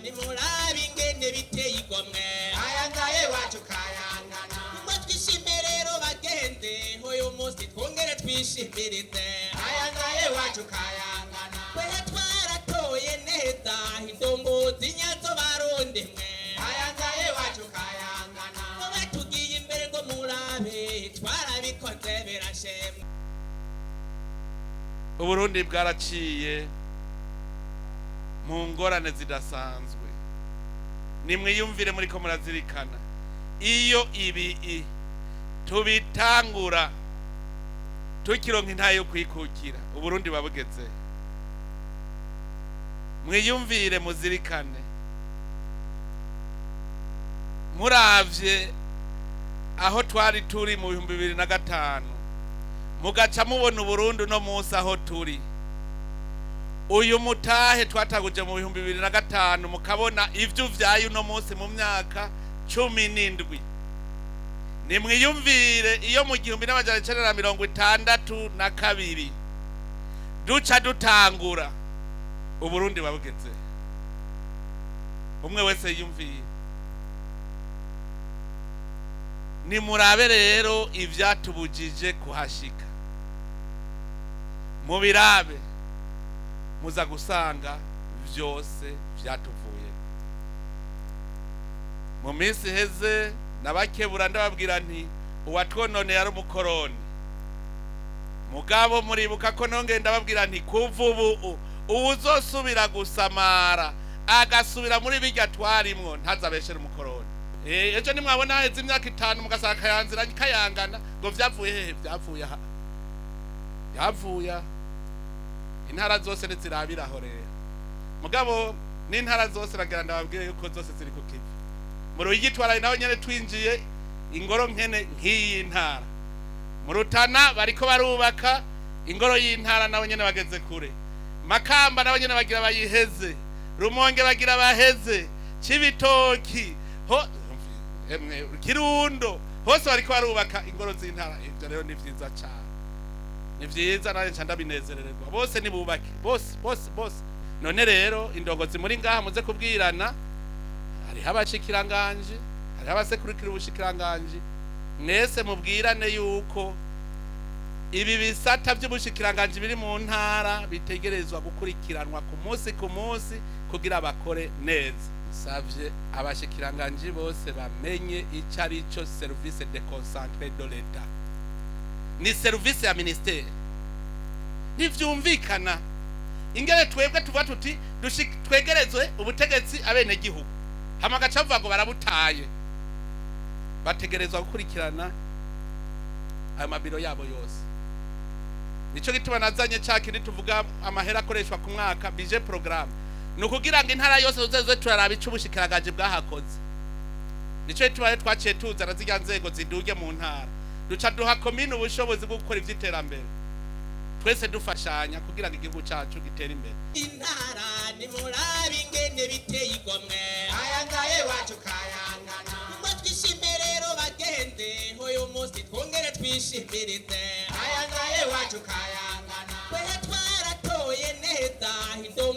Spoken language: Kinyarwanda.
nimurabe ingene biteye igomwe ayangaye wacu kayangana ngo twishime rero bagende uyu munsi twongere twishimirize ayangaye wacu kayangana kwehe twaratoye neza indongozi nyazo barundi mwe ayangaye wacu kayangana ngo batugiye imbere ngo murabe twarabikoze birashema. Uburundi bwaraciye mu ngorane zidasanzwe. Nimwiyumvire muri ko murazirikana iyo ibi tubitangura tukironka intayo kwikukira Uburundi babugeze. Mwiyumvire muzirikane muravye aho twari turi mu 2005 mugaca mubona Uburundi no munsi aho turi. Uyu mutahe twataguje mu 2005 mukabona ivyo vyayo no munsi mu myaka 17. Nimwiyumvire iyo mu 1962 duca dutangura Uburundi babugeze. Umwe wese yumviye. Nimurabe rero ivyatubujije kuhashika. Mubirabe muza gusanga vyose vyatuvuye. Mu minsi heze nabakebura ndababwira nti uwatwonone yari umukoroni. Mugabo muribuka ko nonge ndababwira nti kuvubu uwuzosubira gusamara agasubira muri bijya twarimwo ntazabeshere umukoroni. Ejo nimwabona heze imyaka 5 mugasaka kayanzira kayangana ngo vyavuye hehe vyavuye aha. Yavuye intara zose nezirabiraho rero. Mugabo n'intara zose ragira ndababwire yuko zose ziri ku kivi. Mu Ruyigitwara naho nyene twinjiye ingoro nkene nk'iyi ntara. Mu Rutana bariko barubaka ingoro y'intara naho nyene bageze kure. Makamba naho nyene bagira bayiheze. Rumonge bagira baheze. Cibitoki ho Kirundo hose bariko barubaka ingoro z'intara. Ivyo rero ni vyiza cyane. Ni vyiza naje ndabinezererwa. Bose nibubake. Bose. None rero indongozi muri ngaha muze kubwirana. Hari habashikiranganje, hari abasekurikira ubushikiranganje. Mwese mubwirane yuko ibi bisata by'ubushikiranganje biri mu ntara bitegerezwa gukurikiranwa ku munsi kugira bakore neza. Savye abashikiranganje bose bamenye icari cyo service de concentré de l'État. Ni service ya ministère. Nivyumvikana ingere twebwe tuva tuti twegerezwe ubutegetsi abene gihugu. Hamagaca bavuga ngo barabutaye. Bategerezwa gukurikirana ayo mabiro yabo yose. Nico gituma nazanye cakindi tuvuga amahera akoreshwa ku mwaka budget programme. Nukugira ngo intara yose uzeze turaraba icubushikiragaje bwahakoze. Nico gituma twaciye tuzana zirya nzego ziduge mu ntara. Duca duha commune ubushobozi bwo gukora ivyiterambere. Twese dufashanya kugira ngo igihugu cyacu gitere imbere. Intara ni murabe ingene biteye igomwe ayangaye wacu kayangana ngo twishime rero bagende uyu munsi twongere twishimirize ayangaye wacu kayangana kwehe twaratoye neza indongo